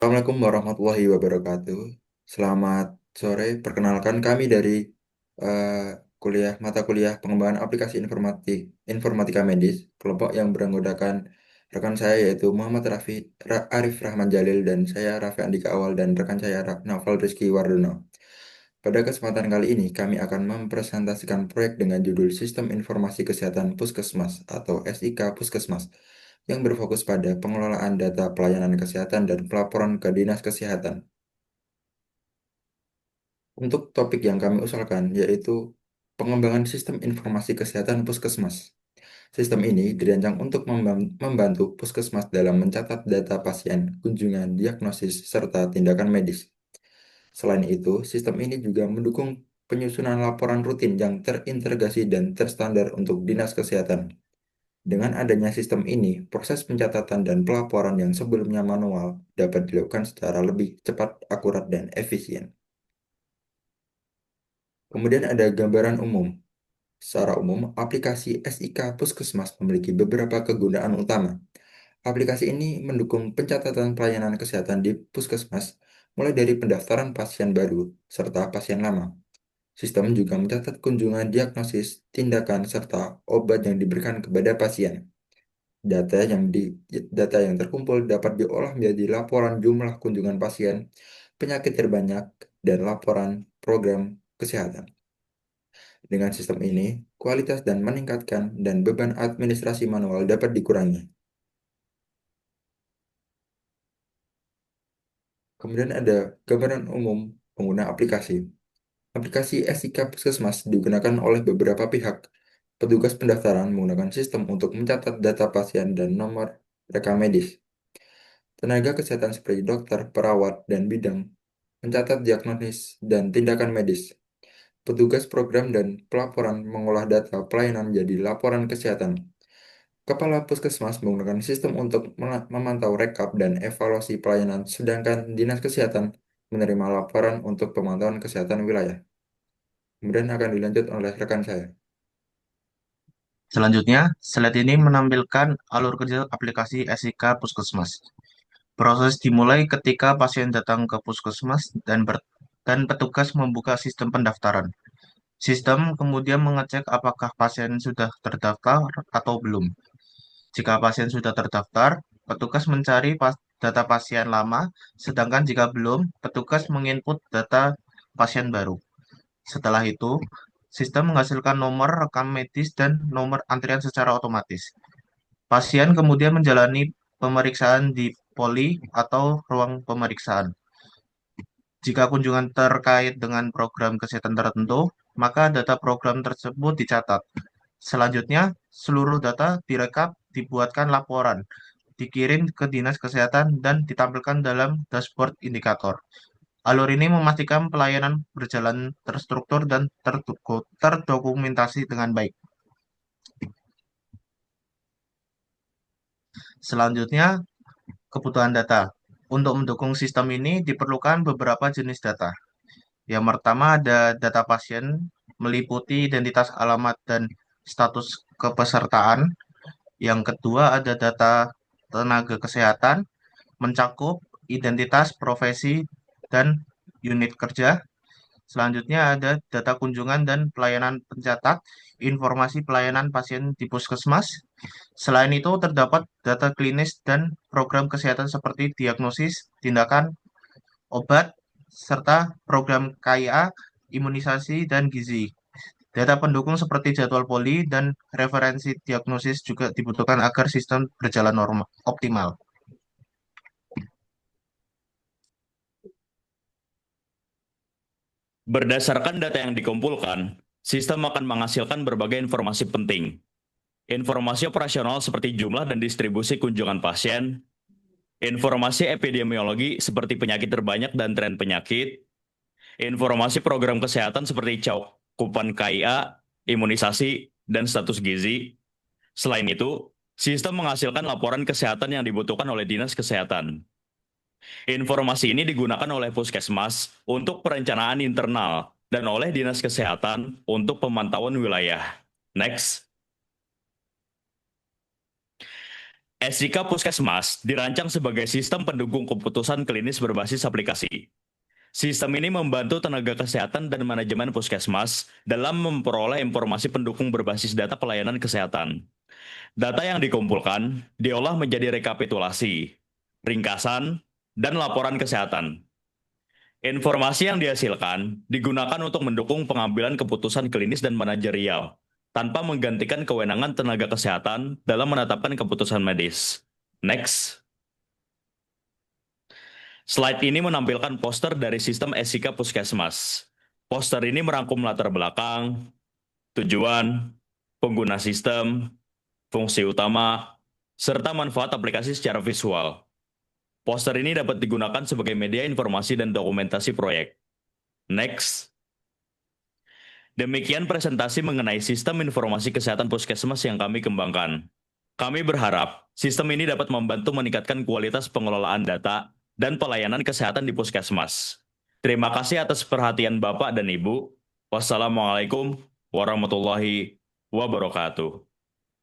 Assalamualaikum warahmatullahi wabarakatuh. Selamat sore. Perkenalkan kami dari mata kuliah pengembangan aplikasi informatika medis, kelompok yang beranggotakan rekan saya yaitu Muhammad Arif Rahman Jalil dan saya Raffi Andika Awal dan rekan saya Naufal Rizky Wardono. Pada kesempatan kali ini kami akan mempresentasikan proyek dengan judul Sistem Informasi Kesehatan Puskesmas atau SIK Puskesmas yang berfokus pada pengelolaan data pelayanan kesehatan dan pelaporan ke Dinas Kesehatan. Untuk topik yang kami usulkan yaitu pengembangan sistem informasi kesehatan puskesmas. Sistem ini dirancang untuk membantu puskesmas dalam mencatat data pasien, kunjungan, diagnosis, serta tindakan medis. Selain itu, sistem ini juga mendukung penyusunan laporan rutin yang terintegrasi dan terstandar untuk Dinas Kesehatan. Dengan adanya sistem ini, proses pencatatan dan pelaporan yang sebelumnya manual dapat dilakukan secara lebih cepat, akurat, dan efisien. Kemudian ada gambaran umum. Secara umum, aplikasi SIK Puskesmas memiliki beberapa kegunaan utama. Aplikasi ini mendukung pencatatan pelayanan kesehatan di Puskesmas, mulai dari pendaftaran pasien baru serta pasien lama. Sistem juga mencatat kunjungan diagnosis, tindakan, serta obat yang diberikan kepada pasien. Data yang di data yang terkumpul dapat diolah menjadi laporan jumlah kunjungan pasien, penyakit terbanyak, dan laporan program kesehatan. Dengan sistem ini, kualitas dan meningkatkan dan beban administrasi manual dapat dikurangi. Kemudian ada gambaran umum pengguna aplikasi. Aplikasi SIK Puskesmas digunakan oleh beberapa pihak. Petugas pendaftaran menggunakan sistem untuk mencatat data pasien dan nomor rekam medis. Tenaga kesehatan seperti dokter, perawat, dan bidang mencatat diagnosis dan tindakan medis. Petugas program dan pelaporan mengolah data pelayanan menjadi laporan kesehatan. Kepala Puskesmas menggunakan sistem untuk memantau rekap dan evaluasi pelayanan, sedangkan Dinas Kesehatan menerima laporan untuk pemantauan kesehatan wilayah. Kemudian akan dilanjut oleh rekan saya. Selanjutnya, slide ini menampilkan alur kerja aplikasi SIK Puskesmas. Proses dimulai ketika pasien datang ke puskesmas dan petugas membuka sistem pendaftaran. Sistem kemudian mengecek apakah pasien sudah terdaftar atau belum. Jika pasien sudah terdaftar, petugas mencari data pasien lama, sedangkan jika belum, petugas menginput data pasien baru. Setelah itu, sistem menghasilkan nomor rekam medis dan nomor antrian secara otomatis. Pasien kemudian menjalani pemeriksaan di poli atau ruang pemeriksaan. Jika kunjungan terkait dengan program kesehatan tertentu, maka data program tersebut dicatat. Selanjutnya, seluruh data direkap, dibuatkan laporan, dikirim ke Dinas Kesehatan, dan ditampilkan dalam dashboard indikator. Alur ini memastikan pelayanan berjalan terstruktur dan terdokumentasi dengan baik. Selanjutnya, kebutuhan data. Untuk mendukung sistem ini diperlukan beberapa jenis data. Yang pertama ada data pasien, meliputi identitas alamat dan status kepesertaan. Yang kedua ada data tenaga kesehatan, mencakup identitas, profesi, dan unit kerja. Selanjutnya ada data kunjungan dan pelayanan pencatat, informasi pelayanan pasien di puskesmas. Selain itu terdapat data klinis dan program kesehatan seperti diagnosis, tindakan, obat, serta program KIA, imunisasi, dan gizi. Data pendukung seperti jadwal poli dan referensi diagnosis juga dibutuhkan agar sistem berjalan optimal. Berdasarkan data yang dikumpulkan, sistem akan menghasilkan berbagai informasi penting. Informasi operasional seperti jumlah dan distribusi kunjungan pasien, informasi epidemiologi seperti penyakit terbanyak dan tren penyakit, informasi program kesehatan seperti cakupan KIA, imunisasi, dan status gizi. Selain itu, sistem menghasilkan laporan kesehatan yang dibutuhkan oleh Dinas Kesehatan. Informasi ini digunakan oleh Puskesmas untuk perencanaan internal dan oleh Dinas Kesehatan untuk pemantauan wilayah. Next. SIK Puskesmas dirancang sebagai sistem pendukung keputusan klinis berbasis aplikasi. Sistem ini membantu tenaga kesehatan dan manajemen puskesmas dalam memperoleh informasi pendukung berbasis data pelayanan kesehatan. Data yang dikumpulkan diolah menjadi rekapitulasi, ringkasan, dan laporan kesehatan. Informasi yang dihasilkan digunakan untuk mendukung pengambilan keputusan klinis dan manajerial, tanpa menggantikan kewenangan tenaga kesehatan dalam menetapkan keputusan medis. Next. Slide ini menampilkan poster dari sistem SIK Puskesmas. Poster ini merangkum latar belakang, tujuan, pengguna sistem, fungsi utama, serta manfaat aplikasi secara visual. Poster ini dapat digunakan sebagai media informasi dan dokumentasi proyek. Next. Demikian presentasi mengenai sistem informasi kesehatan puskesmas yang kami kembangkan. Kami berharap sistem ini dapat membantu meningkatkan kualitas pengelolaan data dan pelayanan kesehatan di puskesmas. Terima kasih atas perhatian Bapak dan Ibu. Wassalamualaikum warahmatullahi wabarakatuh.